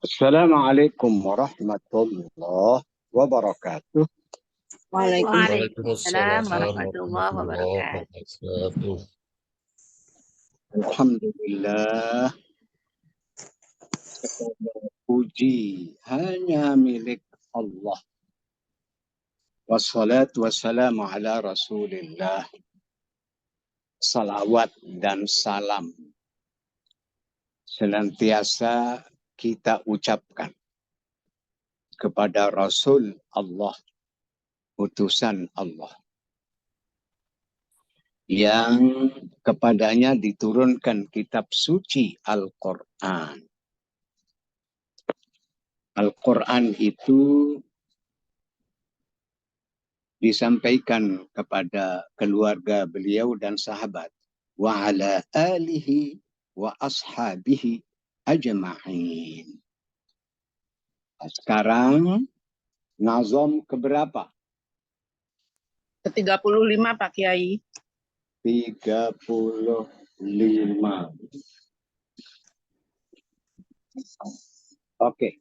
Assalamualaikum warahmatullahi wabarakatuh. Waalaikumsalam Waalaikumsalam warahmatullahi warahmatullahi wabarakatuh. wabarakatuh. Alhamdulillah, segala puji hanya milik Allah. Wassalatu wassalamu ala Rasulillah. Salawat dan salam senantiasa kita ucapkan kepada Rasul Allah, utusan Allah, yang kepadanya diturunkan kitab suci Al-Quran. Al-Quran itu disampaikan kepada keluarga beliau dan sahabat. Wa ala alihi wa ashabihi ajma'in. Sekarang nazom keberapa? Ke-35 Pak Kiai. 35. Oke.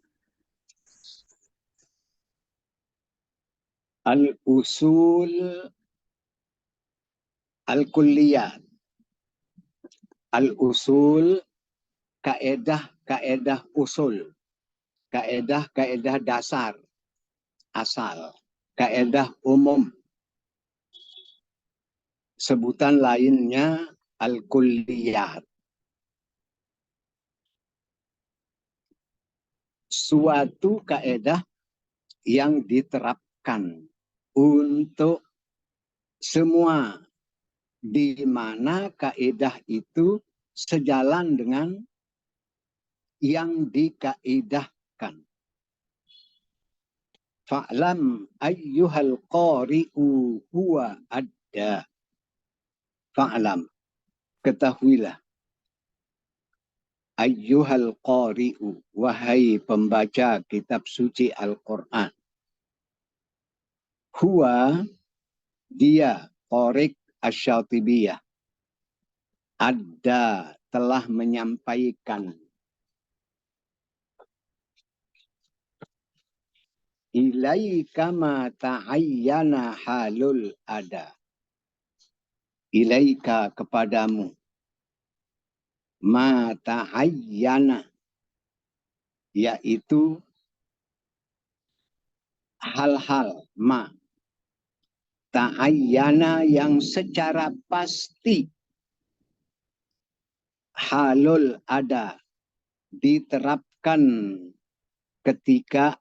Al-usul al-kulliyat. Al-usul, kaedah usul. Kaedah dasar, asal. Kaedah umum. Sebutan lainnya al-kulliyat. Suatu kaedah yang diterapkan untuk semua, di mana kaedah itu sejalan dengan yang dikaedahkan. Fa'lam ayyuhal qari'u huwa adda. Fa'lam, ketahuilah. Ayyuhal qari'u, wahai pembaca kitab suci Al-Quran. Huwa, dia, Qariq Asy-Syatibiyah, ada, telah menyampaikan. Ilaika ma ta'ayyana halul ada. Ilaika, kepadamu. Ma ta'ayyana, yaitu hal-hal ma ta'ayyana yang secara pasti halul ada, diterapkan ketika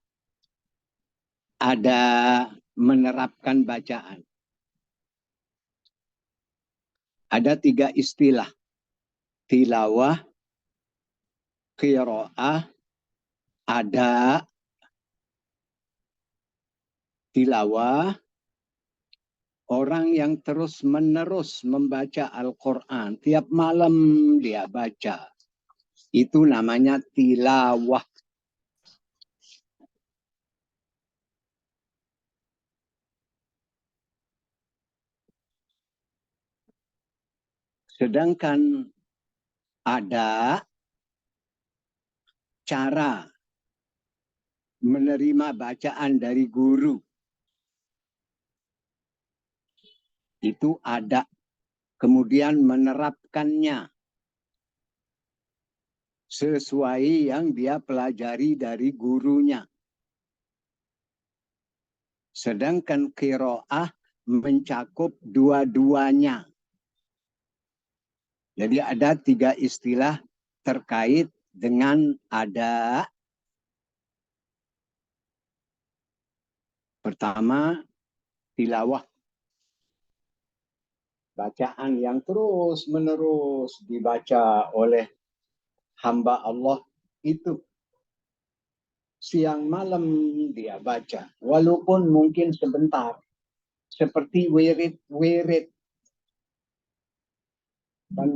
ada menerapkan bacaan. Ada 3 istilah. Tilawah, qiraah, ada. Tilawah, orang yang terus-menerus membaca Al-Quran. Tiap malam dia baca. Itu namanya tilawah. Sedangkan ada cara menerima bacaan dari guru. Itu ada. Kemudian menerapkannya sesuai yang dia pelajari dari gurunya. Sedangkan qiraah mencakup dua-duanya. Jadi ada 3 istilah terkait dengan ada. Pertama, tilawah. Bacaan yang terus-menerus dibaca oleh hamba Allah itu. Siang malam dia baca. Walaupun mungkin sebentar. Seperti wirid. Dan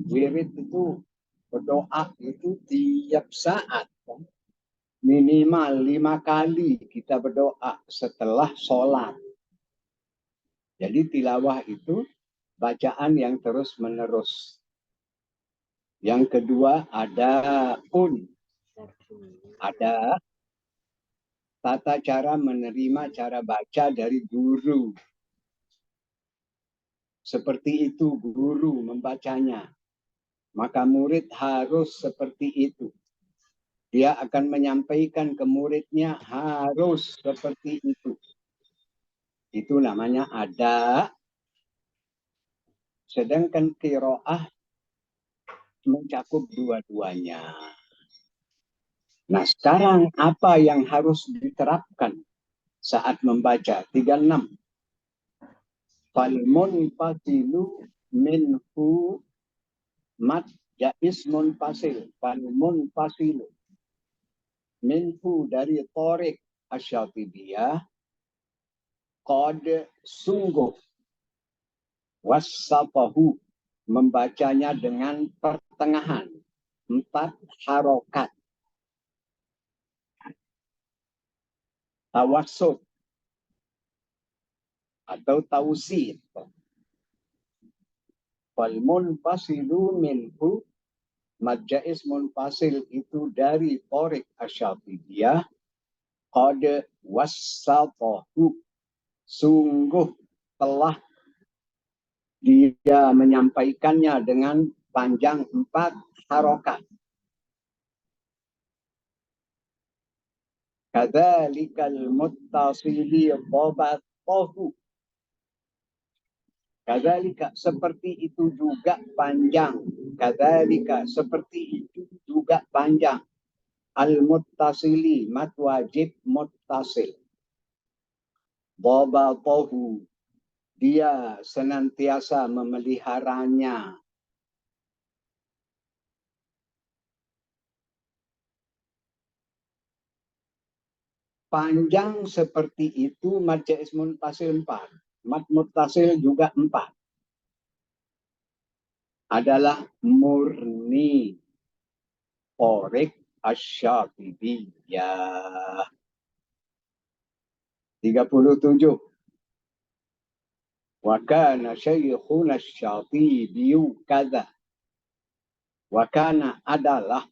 wirid itu berdoa itu tiap saat. Minimal 5 kali kita berdoa setelah sholat. Jadi tilawah itu bacaan yang terus menerus. Yang kedua ada Ada tata cara menerima cara baca dari guru. Seperti itu guru membacanya. Maka murid harus seperti itu. Dia akan menyampaikan ke muridnya harus seperti itu. Itu namanya ada. Sedangkan qiraah mencakup dua-duanya. Nah, sekarang apa yang harus diterapkan saat membaca? 36. Falmunfasilu minhu mad ismun fasil. Falmunfasilu minhu dari Tariq Asy-Syatibiyah qad sungguh wasafahu membacanya dengan pertengahan 4 harokat tawassut atau tausid. Wal munfasilu minhu majais munfasil itu dari Tariq Asy-Syatibiyah qad wasafahu sungguh telah dia menyampaikannya dengan panjang 4 harokat. Kadzalikal muttasili dhabatahu. Kadzalika seperti itu juga panjang. Kadzalika seperti itu juga panjang. Al-muttasili mat wajib muttasil. Dhabatahu dia senantiasa memeliharanya. Panjang seperti itu mad jaiz munfasil 4. Mad muttasil juga 4. Adalah murni Tariq Asy-Syatibiyah. 37. Wa kana syaikhuna Asy-Syatibiyyu kadza. Wa kana adalah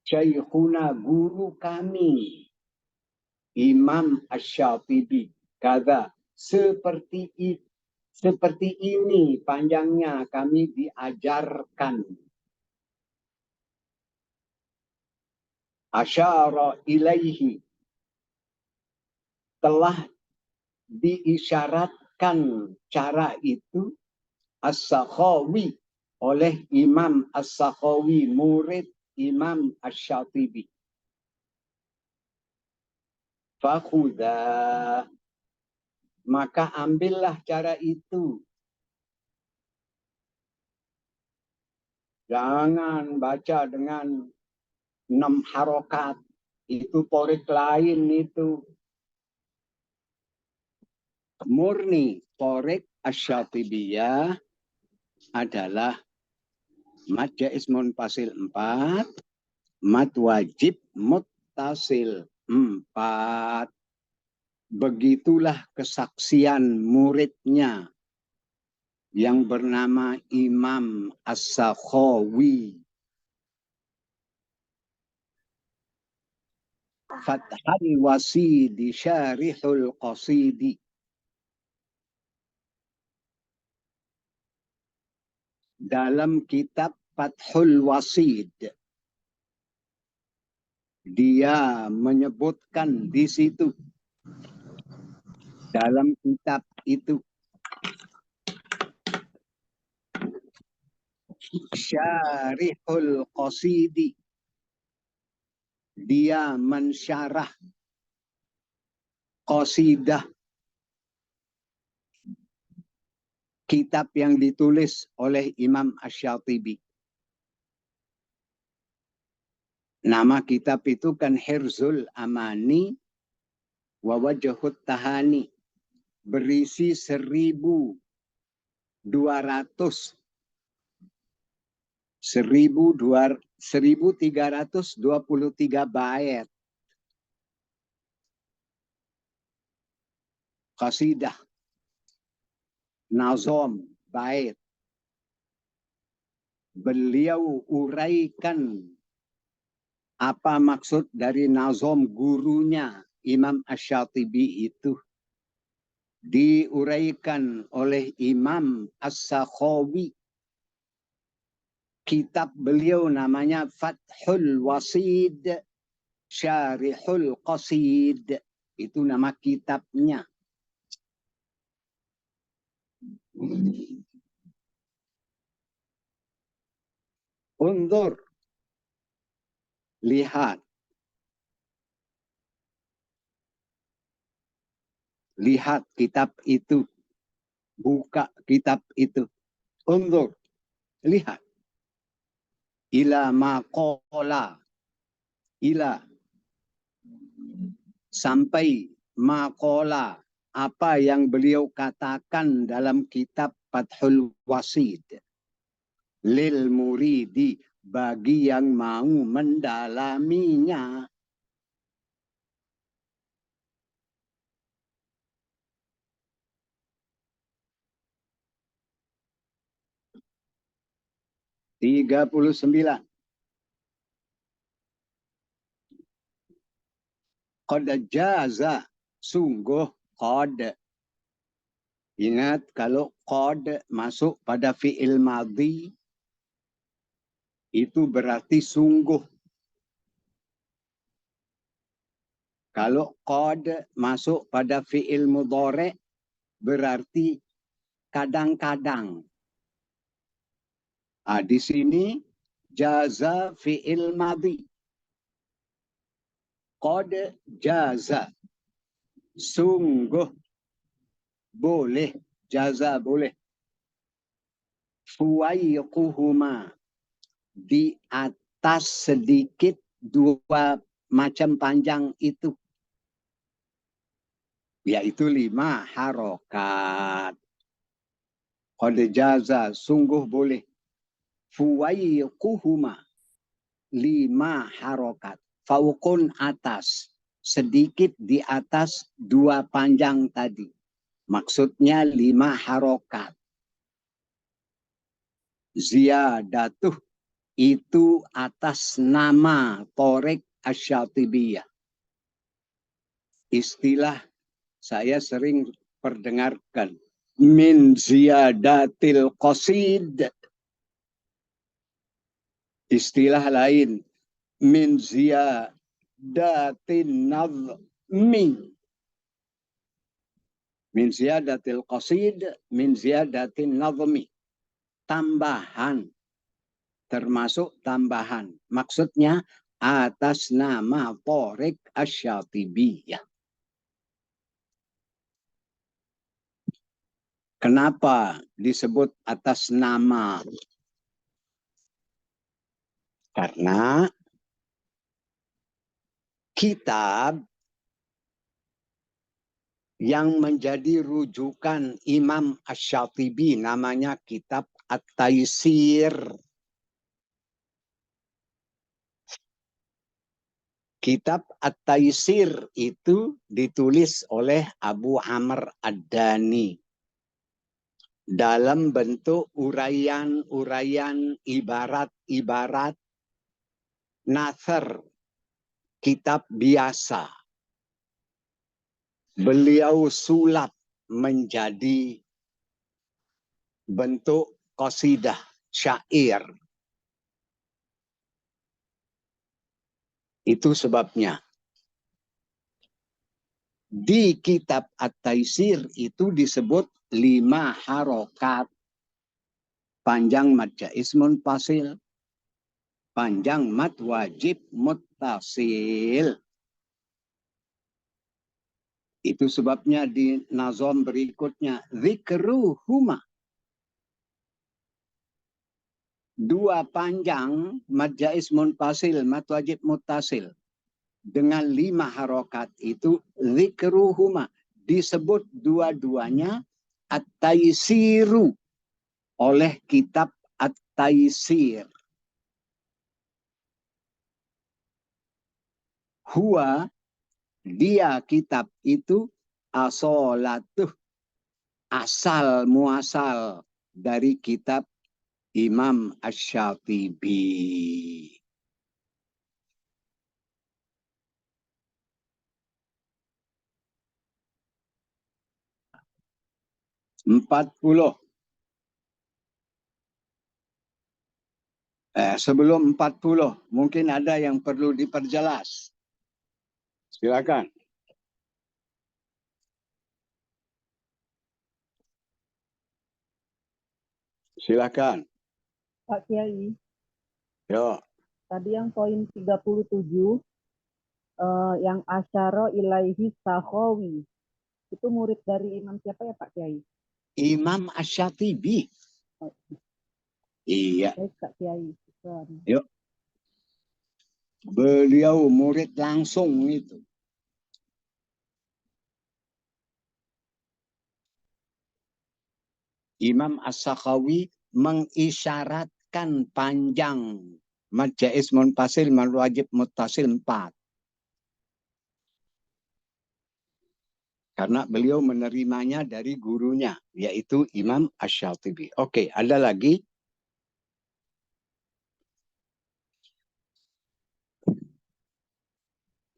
syaikhuna guru kami Imam Asy-Syatibi kadza seperti ini panjangnya kami diajarkan. Asyara ilaihi telah diisyaratkan cara itu As-Sakhawi oleh Imam As-Sakhawi murid Imam Asy-Syatibi. Fakhudha maka ambillah cara itu. Jangan baca dengan 6 harokat. Itu Tariq lain itu. Murni Tariq Asy-Syatibiyah adalah mad jaiz munfasil 4, mad wajib muttasil 4. Begitulah kesaksian muridnya yang bernama Imam As-Sakhawi. Fathul Wasidi Syarihul Qasidi. Dalam kitab Fathul Wasid, dia menyebutkan di situ dalam kitab itu Syarihul Qasidi, dia mensyarah qasidah, kitab yang ditulis oleh Imam Asy-Syatibi. Nama kitab itu kan Hirzul Amani wa Wajhut Tahani, berisi 1323 bait qasidah, nazom, bait. Beliau uraikan Apa maksud dari nazom gurunya Imam Asy-Syatibi itu? Diuraikan oleh Imam As-Sakhawi. Kitab beliau namanya Fathul Wasid Syarihul Qasid. Itu nama kitabnya. Undur. Lihat. Lihat kitab itu. Buka kitab itu. Undur. Lihat. Ila maqala. Ila. Sampai maqala. Apa yang beliau katakan dalam kitab Fathul Wasid. Lil muridi. Bagi yang mau mendalaminya. Tiga puluh 39. Qad jaza. Sungguh qad. Ingat kalau qad masuk pada fi'il madhi. Itu berarti sungguh. Kalau qad masuk pada fi'il mudhari berarti kadang-kadang. Di sini jaza fi'il madhi. Qad jaza. Sungguh boleh. Jaza boleh. Fuwaiquhuma. Di atas sedikit dua macam panjang itu. Yaitu 5 harokat. Qad jaza. Sungguh boleh. Fuwaiquhuma. 5 harokat. Fauqun atas. Sedikit di atas dua panjang tadi. Maksudnya 5 harokat. Ziyadatuh. Itu atas nama Thariq Asy-Syatibiyah. Istilah saya sering perdengarkan. Min ziyadatil qasid. Istilah lain. Min ziyadatin nazmi. Min ziyadatil qasid. Min ziyadatin nazmi. Tambahan. Termasuk tambahan. Maksudnya atas nama Thariq Asy-Syatibiyah. Kenapa disebut atas nama? Karena kitab yang menjadi rujukan Imam Asy-Syatibi namanya kitab At-Taisir. Kitab At-Taisir itu ditulis oleh Abu Amr Ad-Dani. Dalam bentuk uraian-uraian ibarat-ibarat nathar, kitab biasa. Beliau sulap menjadi bentuk qasidah, syair. Itu sebabnya. Di kitab At-Taisir itu disebut 5 harokat. Panjang mad jaiz munfasil. Panjang mad wajib muttasil. Itu sebabnya di nazom berikutnya. Dzikruhuma. 2 panjang mad jaiz munfasil, mad wajib muttasil. Dengan 5 harokat itu dzikruhuma. Disebut dua-duanya At-Taisiru oleh kitab At-Taisir. Huwa, dia kitab itu asolatuh, asal muasal dari kitab Imam Asy-Syatibi. 40. Sebelum 40, mungkin ada yang perlu diperjelas. Silakan. Silakan. Pak Kiai, Yo. tadi yang poin 37, yang asyara ilaihi sakhawi, itu murid dari imam siapa ya Pak Kiai? Imam Asy-Syatibi. Oh, Iya. baik Pak Kiai. Yuk. Beliau murid langsung itu. Imam As-Sakhawi mengisyaratkan panjang mad jaiz munfasil mad wajib muttasil 4. Karena beliau menerimanya dari gurunya, yaitu Imam Asy-Syatibi. Oke, ada lagi?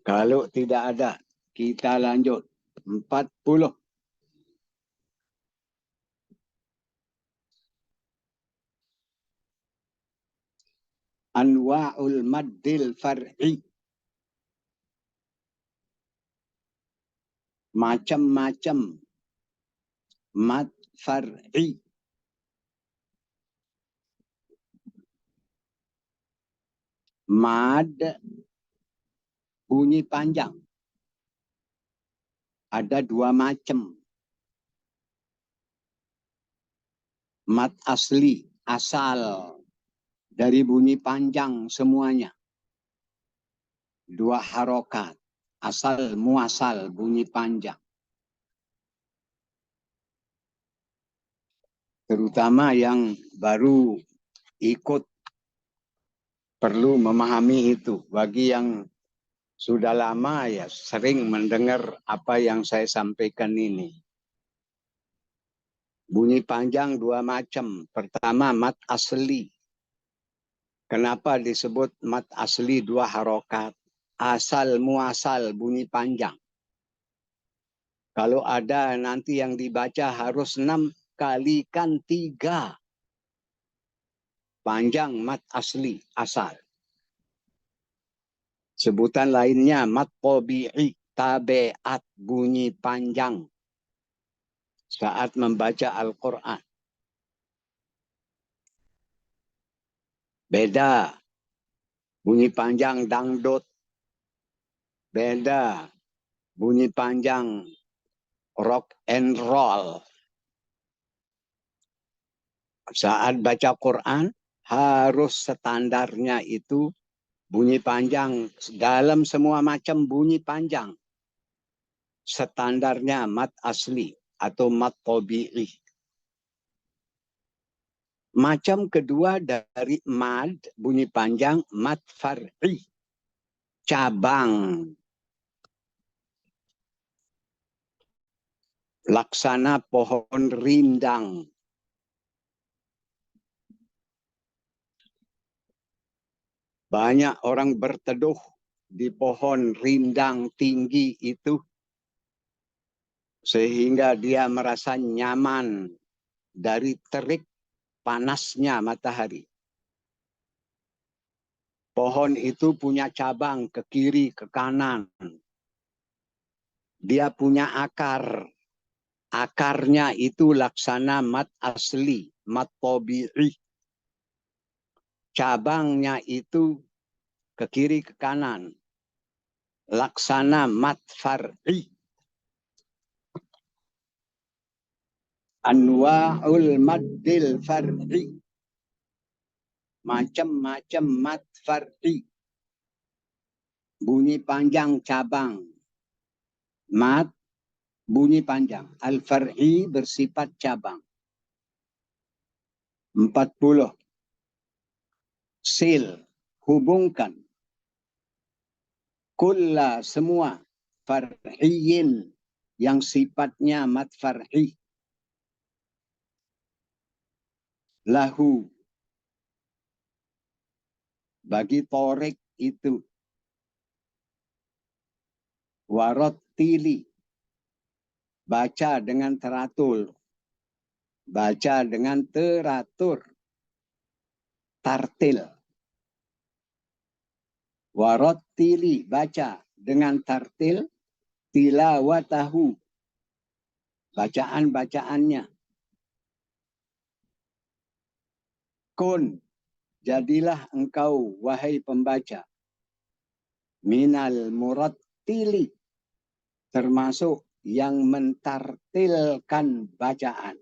Kalau tidak ada, kita lanjut. 40. Anwa'ul maddil far'i. Macam-macam mad far'i. Mad bunyi panjang. Ada 2 macam. Mad asli, asal. Dari bunyi panjang semuanya. 2 harokat. Asal muasal, bunyi panjang. Terutama yang baru ikut perlu memahami itu. Bagi yang sudah lama ya sering mendengar apa yang saya sampaikan ini. Bunyi panjang 2 macam. Pertama mad asli. Kenapa disebut mad asli 2 harokat? Asal muasal bunyi panjang. Kalau ada nanti yang dibaca harus 6 kalikan 3. Panjang mad asli, asal. Sebutan lainnya mad tabi'i, tabeat, bunyi panjang. Saat membaca Al-Quran. Beda. Bunyi panjang dangdut. Beda. Bunyi panjang rock and roll. Saat baca Quran harus standarnya itu bunyi panjang. Dalam semua macam bunyi panjang. Standarnya mad asli atau mad tabi'i. Macam kedua dari mad bunyi panjang mad far'i. Cabang. Laksana pohon rindang. Banyak orang berteduh di pohon rindang tinggi itu. Sehingga dia merasa nyaman dari terik panasnya matahari. Pohon itu punya cabang ke kiri, ke kanan. Dia punya akar. Akarnya itu laksana mad asli, mad tabi'i. Cabangnya itu ke kiri, ke kanan. Laksana mad far'i. Anwa'ul maddil far'i. Macam-macam mad far'i. Bunyi panjang cabang. Mad bunyi panjang. Al-far'i bersifat cabang. 40. Sil, hubungkan. Kulla semua. Far'iyin yang sifatnya mad far'i. Lahu. Bagi torik itu. Warottili. Baca dengan teratur. baca dengan teratur, tartil. Warottili, baca dengan tartil, tilawatahu, bacaan-bacaannya. Kun, jadilah engkau wahai pembaca, minal murattili, termasuk yang mentartilkan bacaan.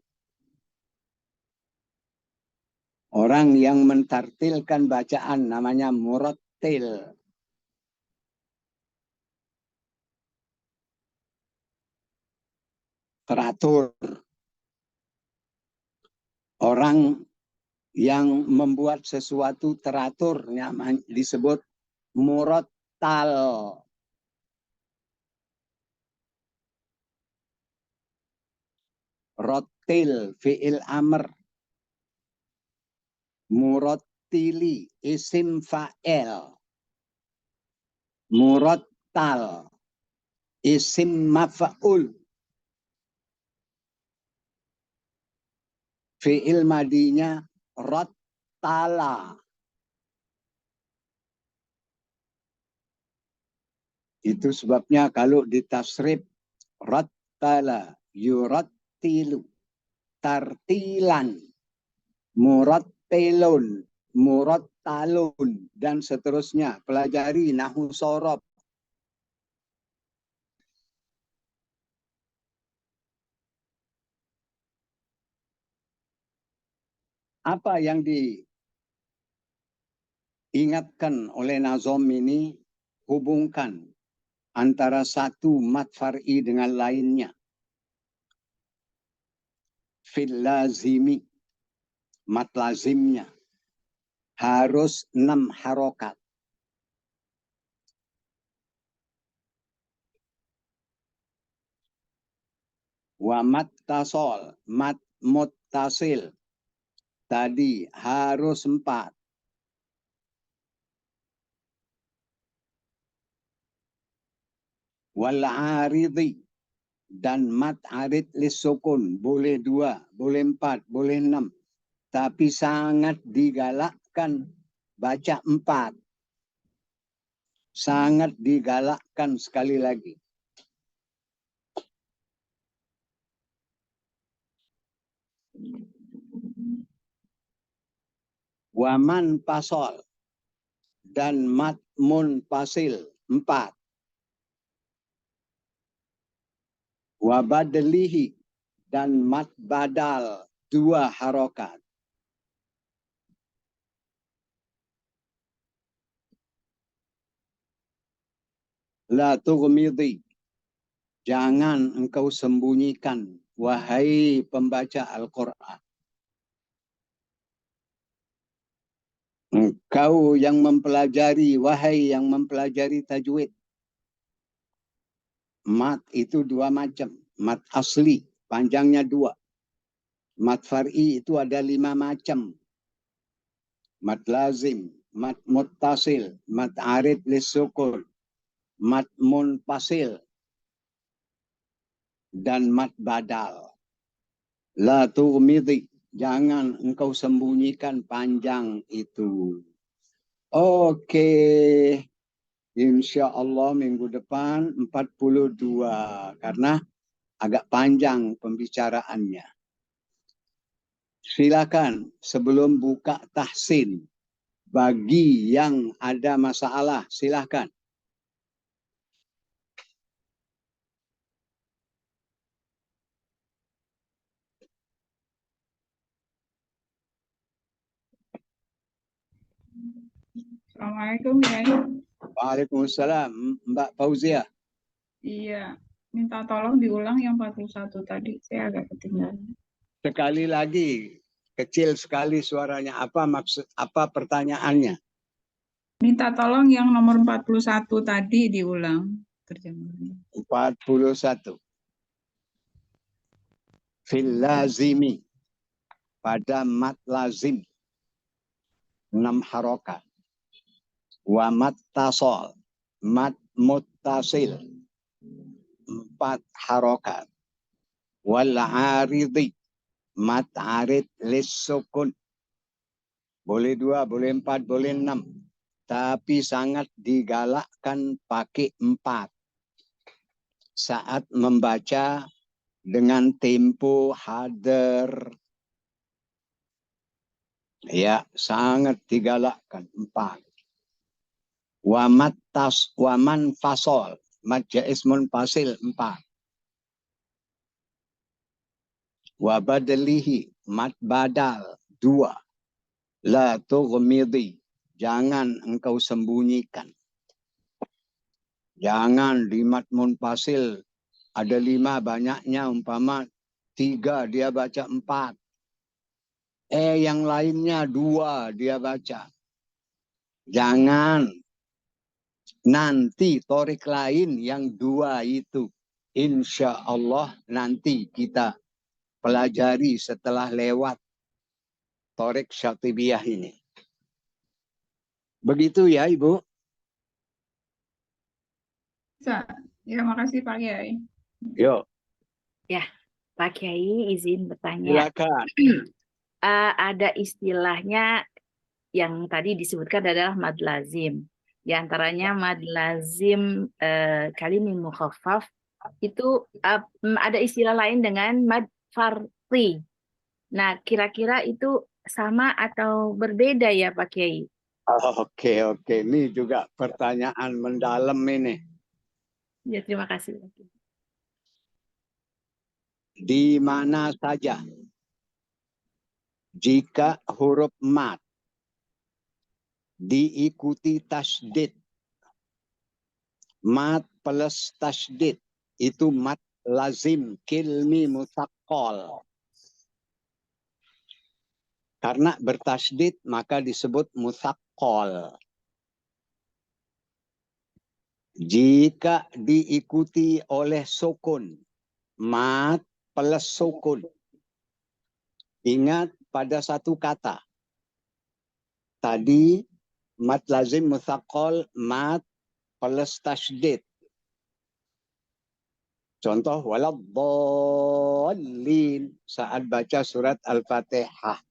Orang yang mentartilkan bacaan namanya murattil. Teratur. Orang yang membuat sesuatu teratur disebut murattal. Rotil fi'il amr. Murattili isim fa'il. Murattal isim maf'ul. Fi'il madinya rattala. Itu sebabnya kalau ditasrif rattala yurattilu, tartilan, murattilun, murattalun, dan seterusnya. Pelajari nahwu shorof. Apa yang diingatkan oleh Nazom ini, hubungkan antara satu mat far'i dengan lainnya. Fil lazimi, mat lazimnya harus 6 harokat. Wa mat tasol, mat muttasil tadi harus 4. Wal aridi, dan mat arid lisukun boleh 2, boleh 4, boleh 6. Tapi sangat digalakkan baca 4. Sangat digalakkan sekali lagi. Waman pasol dan mat munfasil 4. Wabadlihi dan mat badal 2 harokat. La tughmidi, jangan engkau sembunyikan wahai pembaca Al-Quran. Engkau yang mempelajari, wahai yang mempelajari tajwid. Mat itu 2 macam. Mat asli, panjangnya 2. Mat far'i itu ada 5 macam. Mat lazim, mat muttasil, mat arid lisukun, mat munfasil, dan mat badal. La tughmidi, jangan engkau sembunyikan panjang itu. Oke. Insya Allah minggu depan 42. Karena agak panjang pembicaraannya. Silakan sebelum buka tahsin. Bagi yang ada masalah, silakan. Assalamualaikum ya. Waalaikumsalam, Mbak Fauzia. Iya, minta tolong diulang yang 41 tadi, saya agak ketinggalan. Sekali lagi, kecil sekali suaranya. Apa maksud, apa pertanyaannya? Minta tolong yang nomor 41 tadi diulang terjemahannya. 41. Fil lazimi, pada mat lazim 6 harokat. Wa mat tasol, mat muttasil 4 harokat. Wal aridi, mat arid lis sukun. Boleh 2, boleh 4, boleh 6. Tapi sangat digalakkan pakai 4. Saat membaca dengan tempo hadar. Ya, sangat digalakkan 4. Waman fasol. Mat jaiz munfasil 4. Wabadalihi. Mat badal 2. La tughmidi. Jangan engkau sembunyikan. Jangan di mat munfasil ada 5 banyaknya, umpama 3 dia baca 4. Yang lainnya 2 dia baca. Jangan. Nanti torik lain yang 2 itu. Insya Allah nanti kita pelajari setelah lewat torik Syatibiyah ini. Begitu ya Ibu? Bisa. Ya, makasih Pak Kiai. Yuk, Ya, Pak Kiai izin bertanya. silakan. Ada istilahnya yang tadi disebutkan adalah mad lazim. Di antaranya mad lazim kalimi mukhaffaf itu ada istilah lain dengan mad farqi. Nah, kira-kira itu sama atau berbeda ya Pak Kiai? Oke. Ini juga pertanyaan mendalam ini. Ya, terima kasih. Di mana saja jika huruf mat diikuti tasdid, mat plus tasdid itu mat lazim kilmi mutsaqqal. Karena bertasdid maka disebut mutsaqqal. Jika diikuti oleh sukun, mat plus sukun. Ingat pada satu kata. Tadi mat lazim mutsaqqal, mat plus tasdid. Contoh waladdallin saat baca surat Al-Fatihah.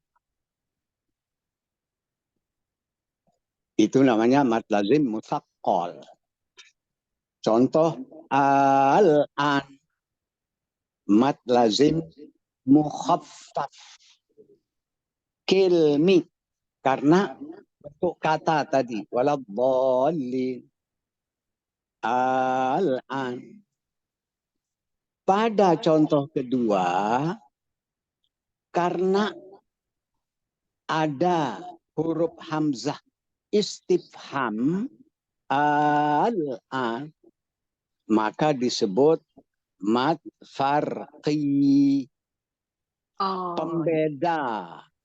Itu namanya mat lazim mutsaqqal. Contoh al-an mat lazim mukhaffaf kilmi karena bentuk kata tadi waladdallin al-an. Pada contoh kedua karena ada huruf hamzah istifham al-an maka disebut mat farqi.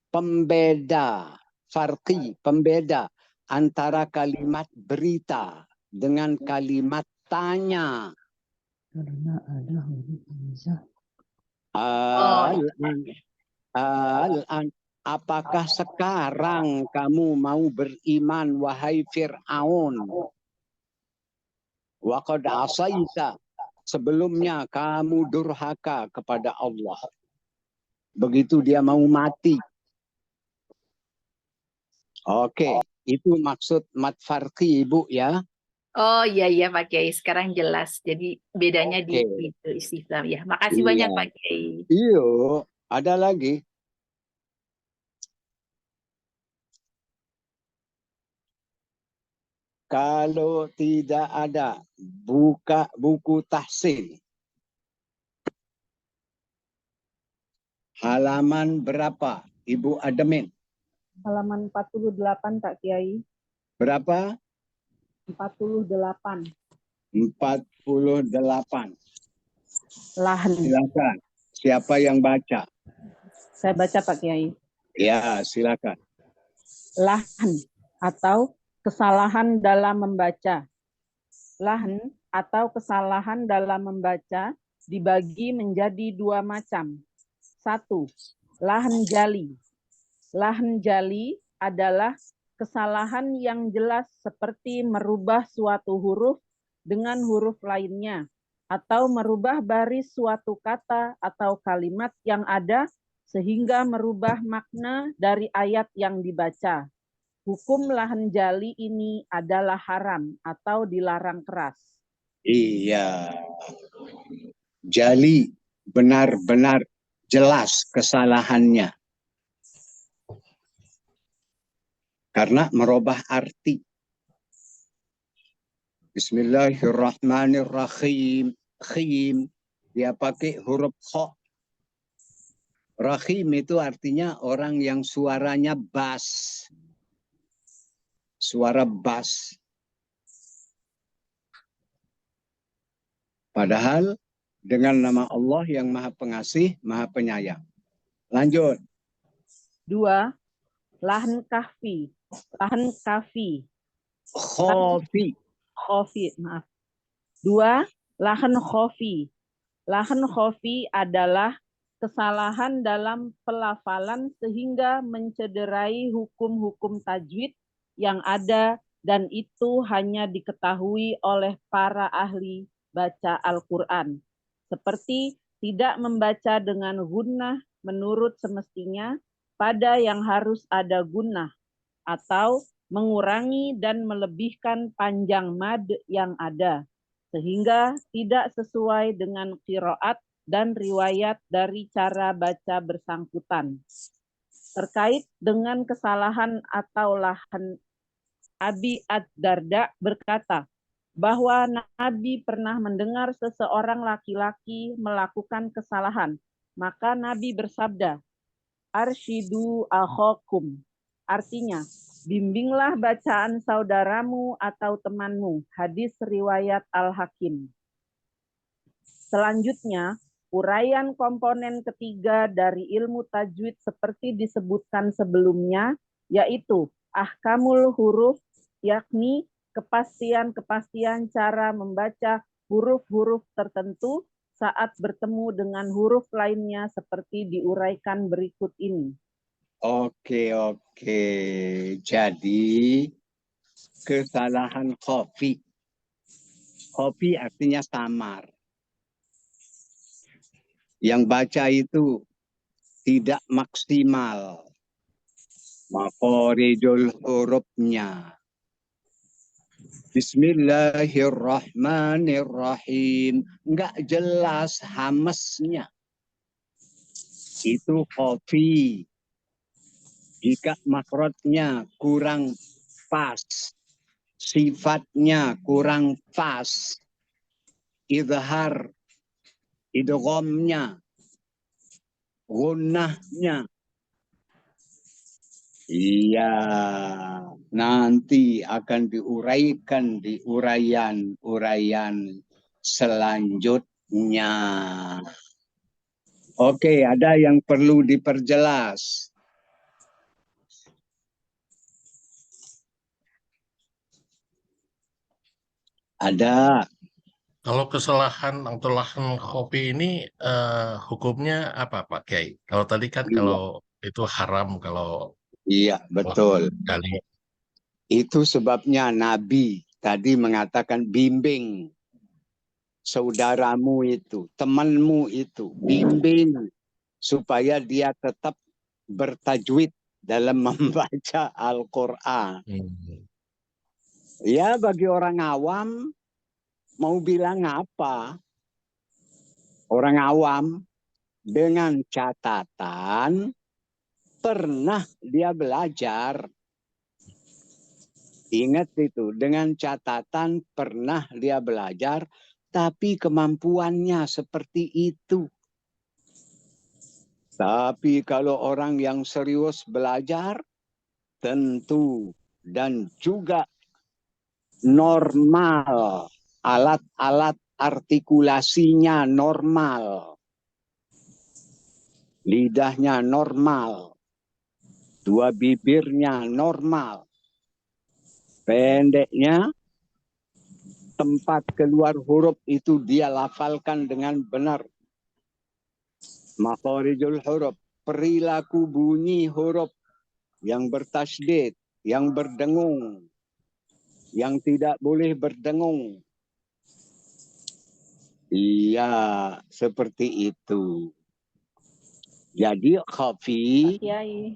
Pembeda farqi, pembeda antara kalimat berita dengan kalimat tanya. Karena ada huruf hamzah. Al-an, apakah sekarang kamu mau beriman wahai Fir'aun? Wa qad asaita, sebelumnya kamu durhaka kepada Allah. Begitu dia mau mati. Oke, itu maksud mat farqi Ibu ya. Oh iya Pak Kiai, sekarang jelas. Jadi bedanya di itu istilah ya. Makasih banyak Pak Kiai. Iya, ada lagi. Kalau tidak ada, buka buku tahsin. Halaman berapa, Ibu Ademin? Halaman 48 Kak Kiai. Berapa? 48. 48. Lahan. Silakan. Siapa yang baca? Saya baca Pak Kiai. Ya, silakan. Lahan atau kesalahan dalam membaca. Lahan atau kesalahan dalam membaca dibagi menjadi 2 macam. 1. Lahan jali. Lahan jali adalah kesalahan yang jelas seperti merubah suatu huruf dengan huruf lainnya atau merubah baris suatu kata atau kalimat yang ada sehingga merubah makna dari ayat yang dibaca. Hukum lahan jali ini adalah haram atau dilarang keras. Iya. Jali, benar-benar jelas kesalahannya. Karena merubah arti. Bismillahirrahmanirrahim. Khim, dia pakai huruf kha. Rahim itu artinya orang yang suaranya bass. Suara bass. Padahal dengan nama Allah yang Maha Pengasih, Maha Penyayang. Lanjut. 2. Lahan kahfi. Lahan kafi. Khofi. Khofi, maaf. 2. Lahan khofi. Lahan khofi adalah kesalahan dalam pelafalan sehingga mencederai hukum-hukum tajwid yang ada dan itu hanya diketahui oleh para ahli baca Al-Quran. Seperti tidak membaca dengan gunnah menurut semestinya pada yang harus ada gunnah atau mengurangi dan melebihkan panjang mad yang ada sehingga tidak sesuai dengan qiraat dan riwayat dari cara baca bersangkutan. Terkait dengan kesalahan atau lahan, Abi Ad-Darda berkata bahwa Nabi pernah mendengar seseorang laki-laki melakukan kesalahan. Maka Nabi bersabda, Arshidu akhakum. Artinya, bimbinglah bacaan saudaramu atau temanmu. Hadis riwayat Al-Hakim. Selanjutnya, uraian komponen ketiga dari ilmu tajwid seperti disebutkan sebelumnya, yaitu ahkamul huruf, yakni kepastian-kepastian cara membaca huruf-huruf tertentu saat bertemu dengan huruf lainnya seperti diuraikan berikut ini. Oke. Jadi, kesalahan khofi. Khofi artinya samar. Yang baca itu tidak maksimal makhorijul hurufnya. Bismillahirrahmanirrahim. Enggak jelas hamesnya. Itu khofi. Jika makhrajnya kurang pas, sifatnya kurang pas, izhar, idghamnya, gunnahnya. Iya, nanti akan diuraikan di uraian-uraian selanjutnya. Oke, ada yang perlu diperjelas. Ada. Kalau kesalahan atau lahan kopi ini hukumnya apa Pak Kiai? Kalau tadi kan kalau itu haram kalau Iya, betul. kali. Itu sebabnya Nabi tadi mengatakan bimbing saudaramu itu, temanmu itu, bimbing supaya dia tetap bertajwid dalam membaca Al-Quran. Ya, bagi orang awam mau bilang apa? Orang awam dengan catatan pernah dia belajar. Ingat itu, dengan catatan pernah dia belajar, tapi kemampuannya seperti itu. Tapi kalau orang yang serius belajar, tentu dan juga normal, alat-alat artikulasinya normal, lidahnya normal, dua bibirnya normal, pendeknya, tempat keluar huruf itu dia lafalkan dengan benar. Makhorijul huruf, perilaku bunyi huruf yang bertasydid, yang berdengung, yang tidak boleh berdengung. Iya, seperti itu. Jadi Pak khafi, Kiai.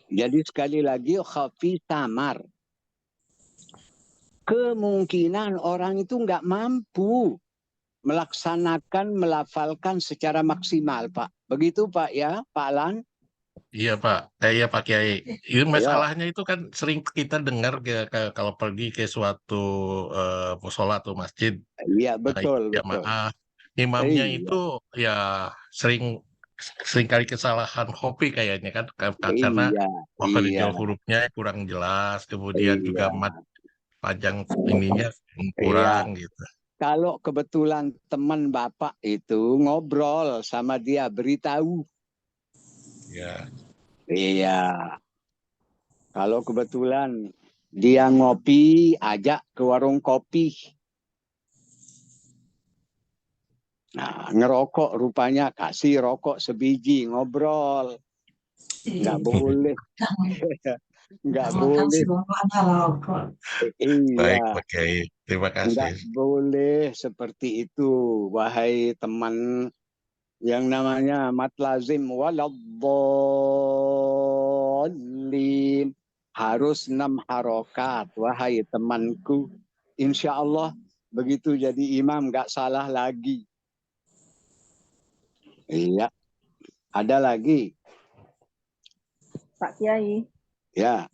jadi sekali lagi khafi samar. Kemungkinan orang itu nggak mampu melaksanakan, melafalkan secara maksimal, Pak. Begitu, Pak, ya, Pak Alan? Iya Pak, iya Pak Kiai. Itu Ya, masalahnya itu kan sering kita dengar kalau pergi ke suatu musola atau masjid iya betul, betul. jamaah, imamnya Iya, itu ya sering sering kali kesalahan kopi kayaknya kan karena iya, iya, makhrajul hurufnya kurang jelas, kemudian juga iya, mat panjang ininya kurang iya. gitu. Kalau kebetulan teman Bapak itu ngobrol sama dia, beritahu. Ya, Iya, kalau kebetulan dia ngopi, ajak ke warung kopi. Nah, ngerokok rupanya kasih rokok sebiji, ngobrol. Nggak boleh, nggak boleh. baik Iya, Pak Kiai. Terima nggak kasih. boleh seperti itu, wahai teman yang namanya mat lazim waladdallin. Harus 6 harokat, wahai temanku. Insya Allah begitu jadi imam nggak salah lagi. Iya, ada lagi. Pak Kiai. Ya,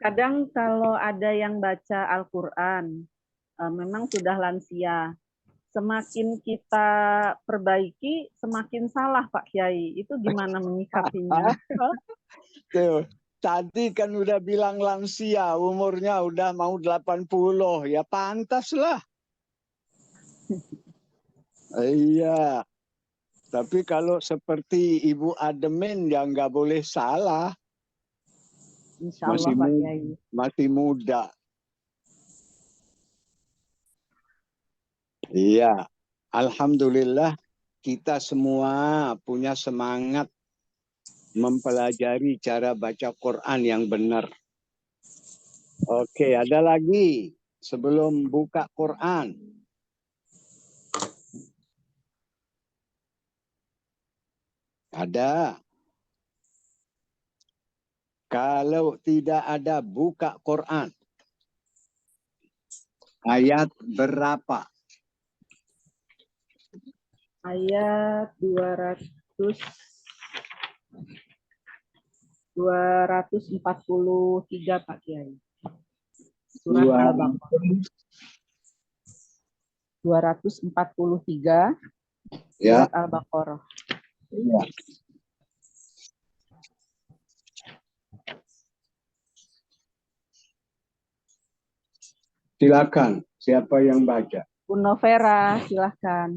Kadang kalau ada yang baca Al-Quran, memang sudah lansia. Semakin kita perbaiki, semakin salah Pak Kiai. Itu gimana menyikapinya? tuh. Tadi kan udah bilang lansia, umurnya udah mau 80, ya pantas lah. Iya, tapi kalau seperti Ibu Ademin ya nggak boleh salah, Insya Allah Pak Kiai. masih muda. Iya, alhamdulillah kita semua punya semangat mempelajari cara baca Quran yang benar. Oke, ada lagi sebelum buka Quran. Ada. Kalau tidak ada buka Quran, ayat berapa? Ayat 243 Pak Kiai. Surat Al-Baqarah. 243 Ya. surat Al-Baqarah. Ya. Silakan, siapa yang baca? Bu Novera, silahkan.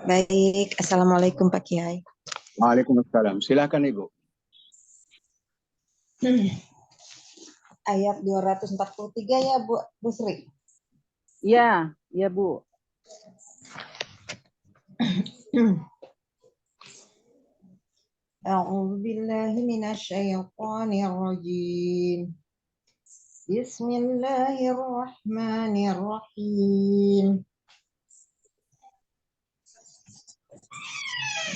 Baik, Assalamualaikum Pak Kiai. Waalaikumsalam. Silakan Ibu. Ayat 243 ya Bu Sri? Iya, iya Bu. A'udzu billahi minasyaitonir rajim. Bismillahirrahmanirrahim.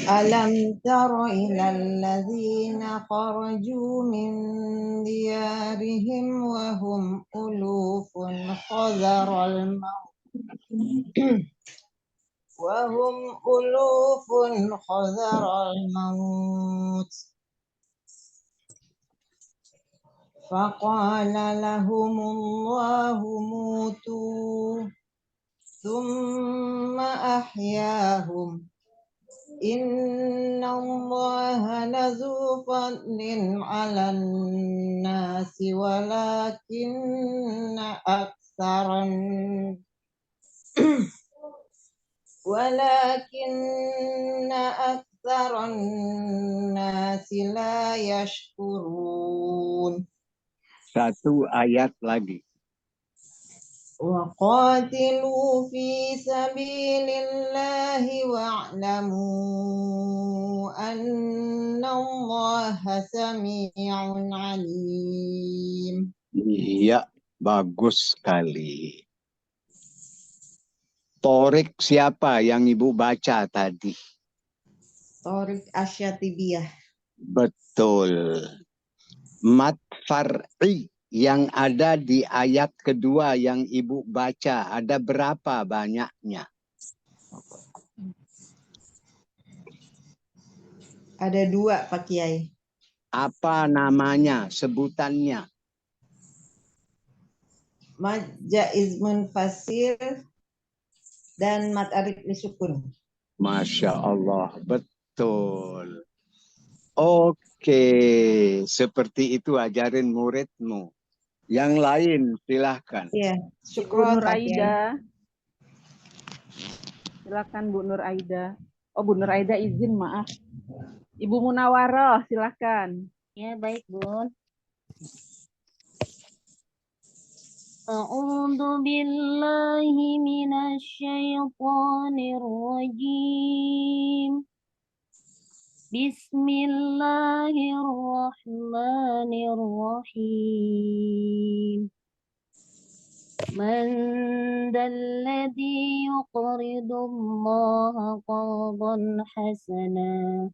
Alam tara ilal ladzina kharaju min diyarihim wa hum ulufun hadaral maut. وهم ألوف حذر الموت فقال لهم الله موتوا ثم أحياهم إن الله لذو فضل على الناس ولكن أكثر الناس لا يشكرون. Satu ayat lagi. وقاتلوا في سبيل الله واعلموا أن الله سميع عليم. Iya, bagus sekali. Torik siapa yang Ibu baca tadi? Torik Asyatibiyah. Betul. Mad far'i yang ada di ayat kedua yang Ibu baca, ada berapa banyaknya? Ada 2 Pak Kiai. Apa namanya, sebutannya? Mad jaiz munfasil dan mad arid lisukun. Masya Allah, betul. Oke, seperti itu ajarin muridmu. Yang lain silahkan. Iya, Bu syukron Nur Pak Kiai. Aida. Silakan Bu Nur Aida. Oh, Bu Nur Aida izin, maaf. Ibu Munawaroh, silakan. Ya, baik, Bun. A'udzu billahi minasyaitonir rajim. Bismillahirrahmanirrahim. Man dalladzi yuqridu Allah qardan hasana.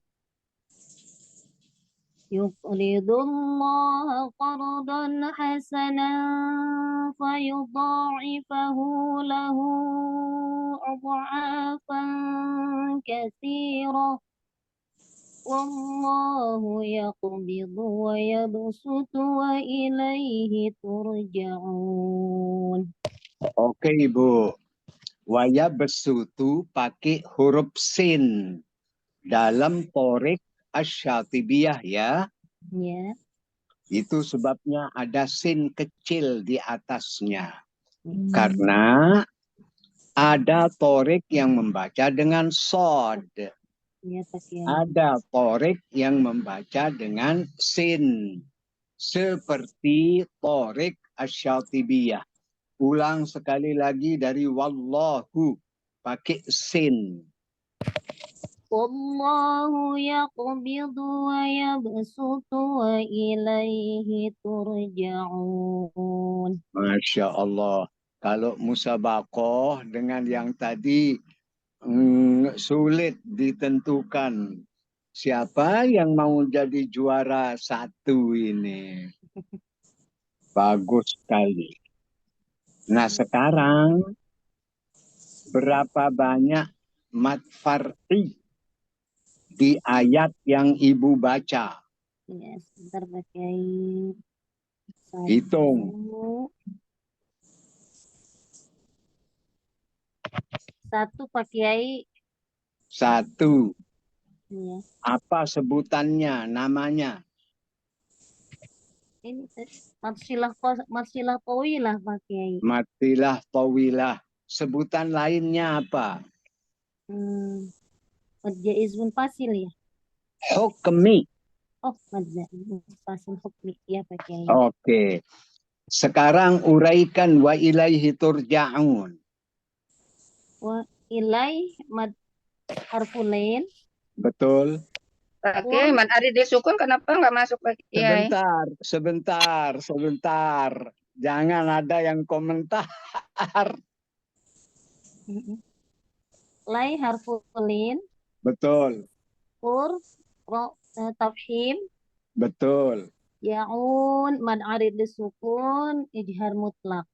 يقرض الله قرضا حسنا فيضاعفه له أضعافا كثيرة والله يقبض ويبسط وإليه ترجعون. Oke Ibu. Waya besutu pakai huruf sin dalam torik asyatibiyah ya. Ya. Itu sebabnya ada sin kecil di atasnya. Karena ada torik yang membaca dengan sod. Ya, Pak Kiai. Ada torik yang membaca dengan sin. Seperti torik asyatibiyah. Ulang sekali lagi dari wallahu. Pakai sin. Wallahu yaqbidu wa yabsutu wa ilaihi turja'un. Masya Allah. Kalau musabaqah dengan yang tadi sulit ditentukan. Siapa yang mau jadi juara 1 ini? Bagus sekali. Nah sekarang berapa banyak mad far'i di ayat yang Ibu baca? Ya, sebentar Pak Kiai. Hitung. 1 Pak Kiai. 1. Ya. Apa sebutannya, namanya? Ini Matsilah Tawilah Pak Kiai. Matilah tawilah. Sebutan lainnya apa? Jaiz munfasil ya. Hukmi. Oh, jaiz munfasil hukmi ya Pak Kiai. Oke. Sekarang uraikan wa ilaihi turja'un. Wa ilai mad harfulain. Betul. Oke, mad arid disukun kenapa nggak masuk Pak Kiai? Sebentar. Jangan ada yang komentar. Lai harfulin. Betul. Kur tafhim. Betul. Ya'un mad arid disukun ijhar mutlak.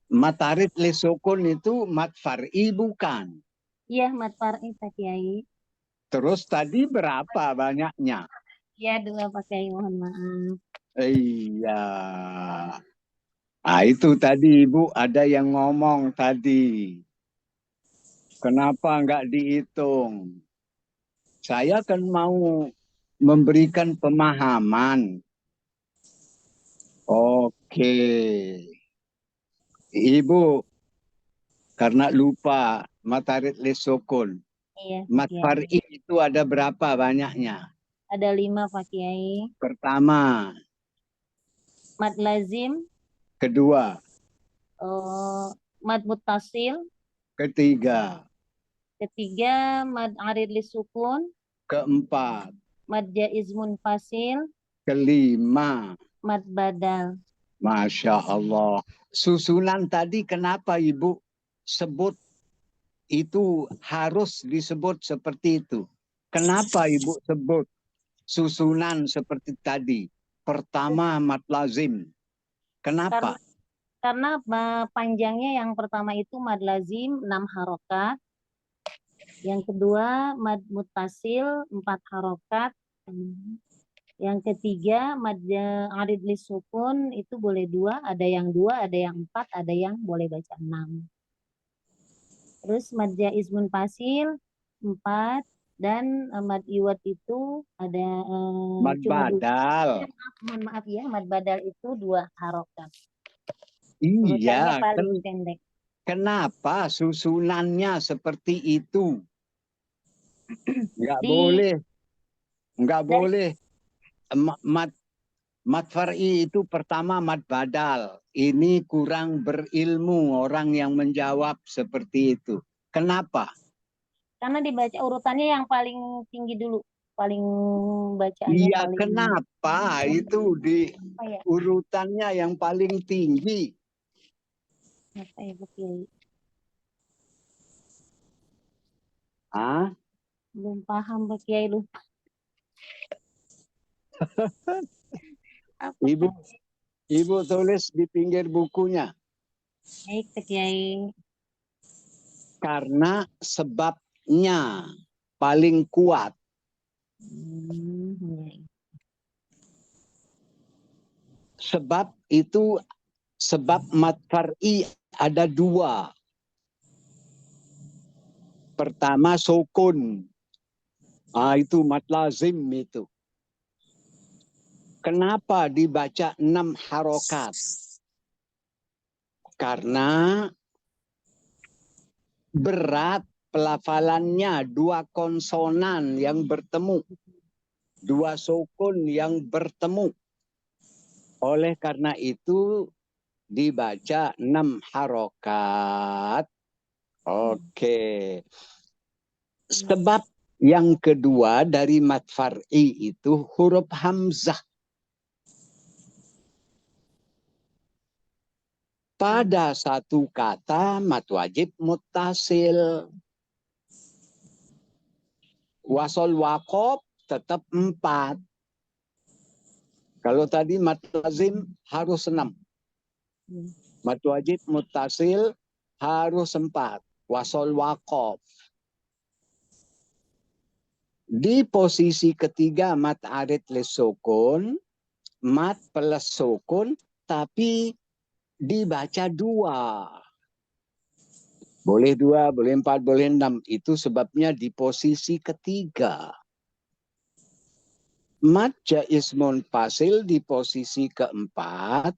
Mad arid lisukun itu mad far'i bukan? Iya, mad far'i Pak Kiai. Terus tadi berapa banyaknya? Ya, 2 Pak Kiai, mohon maaf. Iya. Itu tadi Ibu ada yang ngomong tadi. Kenapa nggak dihitung? Saya kan mau memberikan pemahaman. Oke. Ibu, karena lupa matarid lisukun. Iya, Mad far'i itu ada berapa banyaknya? Ada 5 Pak Kiai. Pertama. Mad lazim. Kedua. Mad muttasil. Ketiga. Ketiga, mad arid lisukun. Keempat. Mad jaiz munfasil. Kelima. Mad badal. Masya Allah. Susunan tadi kenapa Ibu sebut itu harus disebut seperti itu. Kenapa Ibu sebut susunan seperti tadi? Pertama mad lazim. Kenapa? Karena panjangnya yang pertama itu mad lazim 6 harokat. Yang kedua mad muttasil 4 harokat. Yang ketiga mad arid lisukun itu boleh 2, ada yang 2, ada yang 4, ada yang boleh baca 6. Terus mad jaiz munfasil 4 dan mad iwad itu ada Mad cuma 2. badal. Mohon maaf ya, mad badal itu 2 harokat. Iya, Urutannya paling pendek. kenapa susunannya seperti itu? Nggak Di boleh. Nggak dari boleh. Mad far'i itu pertama mad badal. Ini kurang berilmu orang yang menjawab seperti itu. Kenapa? karena dibaca urutannya yang paling tinggi dulu, paling bacaannya Iya, paling kenapa itu di apa ya? urutannya yang paling tinggi? Apa ya, Bu Kiai? Ah, Belum paham, Bu Kiai, lupa. Apa? Ibu tulis di pinggir bukunya. Baik, Bu Kiai. Karena sebabnya paling kuat. Ya. Sebab itu, sebab mad far'i ada 2. Pertama sukun. Itu mad lazim itu. Kenapa dibaca 6 harokat? Karena berat pelafalannya, 2 konsonan yang bertemu. 2 sukun yang bertemu. Oleh karena itu dibaca 6 harokat. Oke. Sebab yang kedua dari mad far'i itu huruf hamzah. Pada satu kata mad wajib muttasil. Wasol waqof tetap 4. Kalau tadi mad lazim harus 6. Mad wajib muttasil harus 4. Wasol waqof. Di posisi ketiga mad arid lisukun, mad plus sukun, tapi dibaca 2. Boleh 2, boleh 4, boleh 6. Itu sebabnya di posisi ketiga. Mad jaiz munfasil di posisi keempat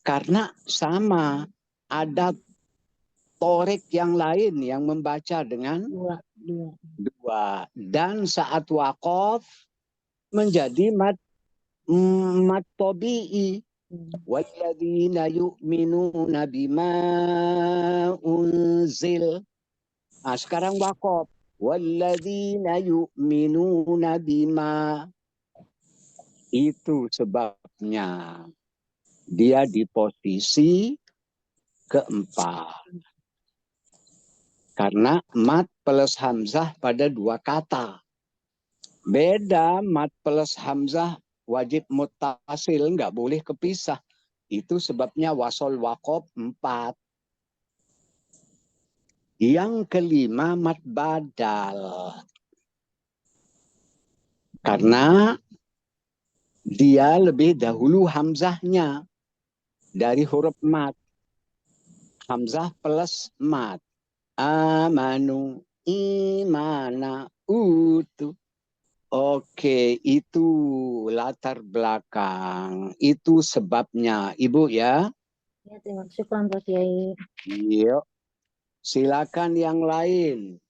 karena sama ada torek yang lain yang membaca dengan 2 dan saat waqaf menjadi mad tabi'i. Walladzina yu'minuna bima unzil. Sekarang waqaf. Walladzina yu'minuna bima. Itu sebabnya dia di posisi keempat. Karena mad plus hamzah pada 2 kata. Beda mad plus hamzah wajib muttasil, nggak boleh kepisah. Itu sebabnya wasol waqof 4. Yang kelima mad badal. Karena dia lebih dahulu hamzahnya dari huruf mad. Hamzah plus mad. Amanu, imana, utu. Oke, itu latar belakang. Itu sebabnya. Ibu ya. Ya, terima kasih Pak Kiai. Yuk. Silakan yang lain.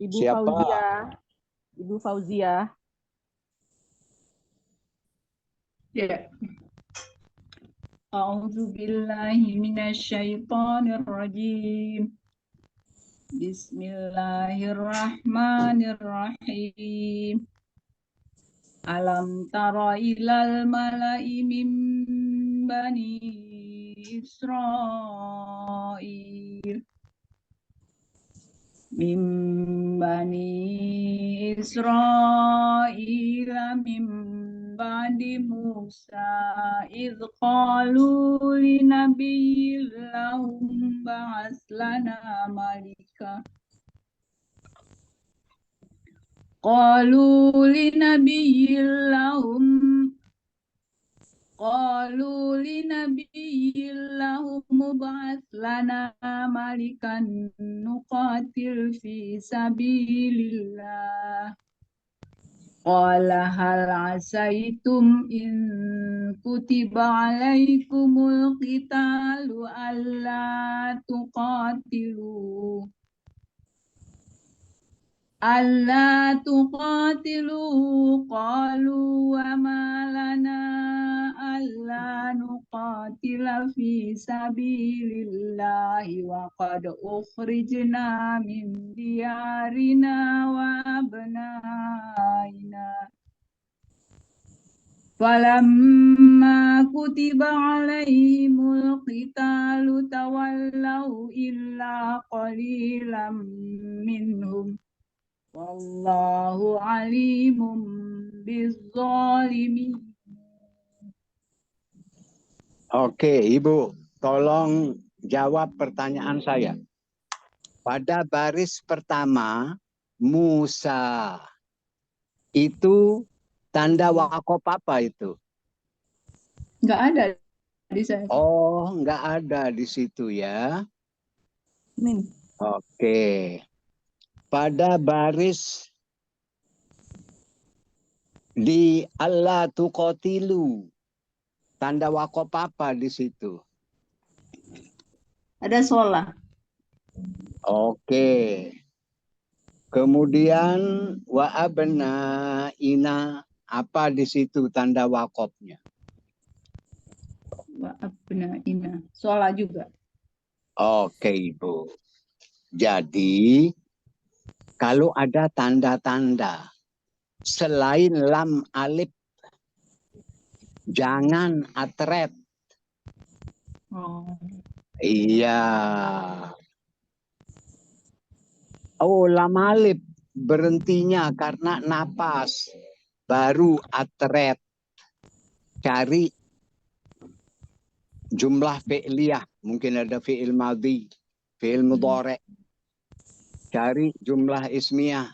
Ibu Siapa? Fauzia. Ibu Fauzia. Ya. A'udzu billahi minasyaitonir rajim. Bismillahirrahmanirrahim. Alam tara ilal mala'i min bani Israil min ba'di Musa idh qalu linabiyyin lahum ba'as lana malika qalu linabiyyin lahum mub'ats lana malikan nuqatil fi sabilillah qala hal asaitum in kutiba alaikumul qitalu alla tuqatilu qalu wa ma lana alla nuqatila fi sabilillahi wa qad ukhrijna min diyarina wa abnaina falamma kutiba alaihimul qitalu tawallaw illa qalilan minhum wallahu alimun bizzalimin. Oke, Ibu, tolong jawab pertanyaan saya. Pada baris pertama, Musa itu tanda wakaf apa itu? Nggak ada di saya. Oh, nggak ada di situ ya. Nih. Oke. Pada baris di Allah tuqatilu, tanda wakaf apa di situ? Ada sholat. Oke. Kemudian wa abnaina, apa di situ tanda wakafnya? Wa abnaina. Sholat juga. Oke, Ibu. Jadi kalau ada tanda-tanda selain lam alif, jangan atret. Oh. Iya. Oh, lam alif berhentinya karena napas. Baru atret. Cari jumlah fi'liyah. Mungkin ada fi'il madhi, fi'il mudhari'. Cari jumlah ismiyah.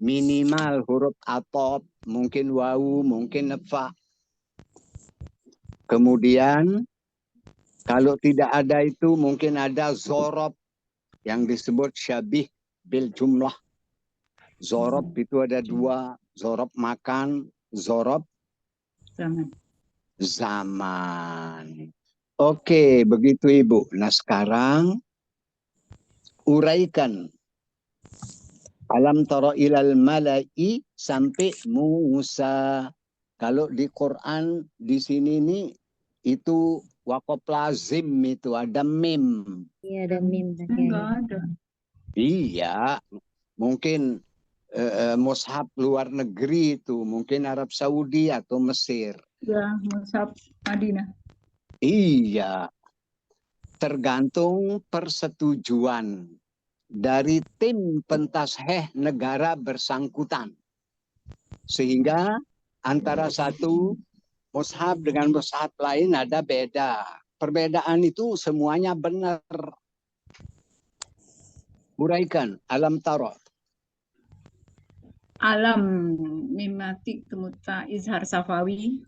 Minimal huruf atop, mungkin wawu, mungkin fa. Kemudian kalau tidak ada itu mungkin ada zorob yang disebut syabih bil jumlah. Zorob itu ada dua, zorob makan, zorob zaman. Oke, begitu Ibu. Nah sekarang uraikan alam tara ilal mala'i sampai Musa. Kalau di Quran di sini nih itu wakaf lazim itu ada mim. Iya, ada mim. Enggak ada. Iya, mungkin mushaf luar negeri itu, mungkin Arab Saudi atau Mesir. Ya, mushaf Madinah. Iya, tergantung persetujuan dari tim pentasheh negara bersangkutan. Sehingga antara satu mushaf dengan mushaf lain ada beda. Perbedaan itu semuanya benar. Uraikan, alam tara. Alam mimatik temuta izhar safawi.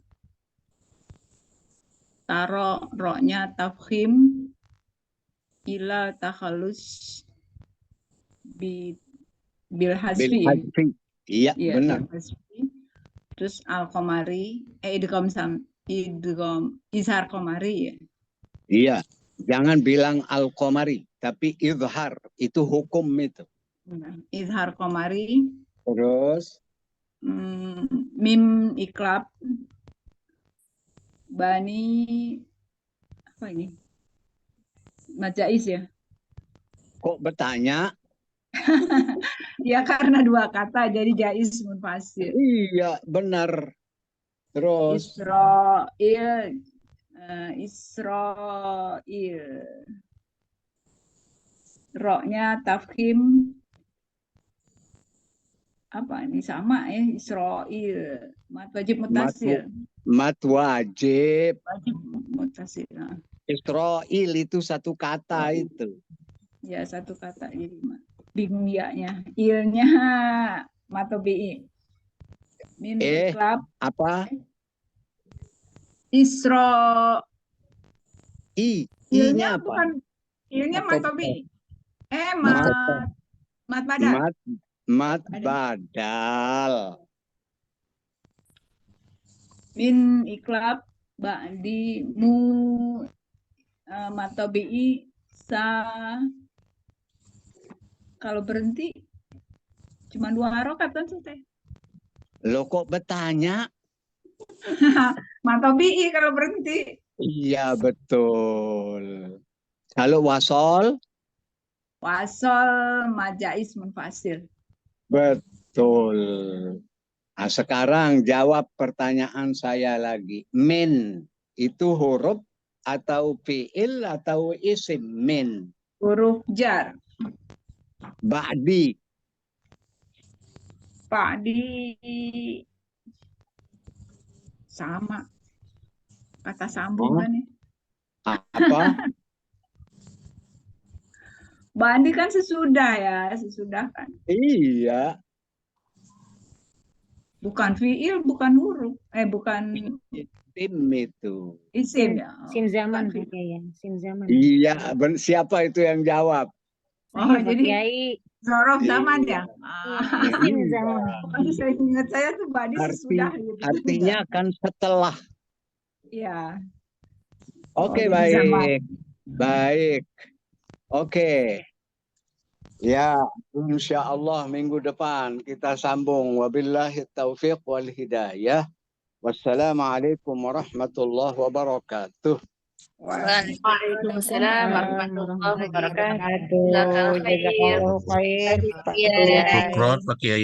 Taro roknya tafkhim. Ila takhalus bil hasfi. Iya, benar. Terus al-qamari, idgham izhar qamari ya. Iya, jangan bilang al-qamari, tapi izhar, itu hukum itu. Izhar qamari. Terus mim iklab bani apa ini? Majais ya. Kok bertanya? Ya karena dua kata jadi jaiz munfasil. Iya, benar. Terus Israil, Israil. Roknya tafkhim apa ini sama ya Israil. Mat wajib mutasil. mat wajib. Wajib mutasil. Nah. Israil itu satu kata itu. Ya satu kata jadi bingung ya-nya. Ilnya matobi. Min iklab Apa? Isra. I-nya apa? Bukan ilnya Atau matobi. Mat badal. Mat badal. Min iklab ba'di mu matobi sa. Kalau berhenti cuma 2 harokat kan teh. Lo kok bertanya? Matobi kalau berhenti. Iya betul. Kalau wasol? Wasol majais munfasil. Betul. Nah, sekarang jawab pertanyaan saya lagi. Min itu huruf atau fiil atau isim? Min. Huruf jar. Ba'di. Ba'di sama. Kata sambung kan ya. Apa? Ba'di kan sesudah ya, sesudah kan. Iya. Bukan fiil, bukan huruf. Bukan Isim itu. isim ya. Sim zaman Bukan Pak Kiai ya. Sim zaman. Iya, siapa itu yang jawab? Oh, Saya Pak jadi Kiai. zorof zaman Iya. ya. Sim zaman. Pokoknya saya ingat saya tuh Ba'di sesudah gitu. Artinya kan setelah. Iya. Oke, jadi baik. zaman. Baik. Oke. Ya, insya Allah minggu depan kita sambung. Wabillahi taufiq wal hidayah. Wassalamualaikum warahmatullahi wabarakatuh. Waalaikumsalam warahmatullahi wabarakatuh. Aduh, jazakallahu khair. Iya. Syukron Pak Kiai.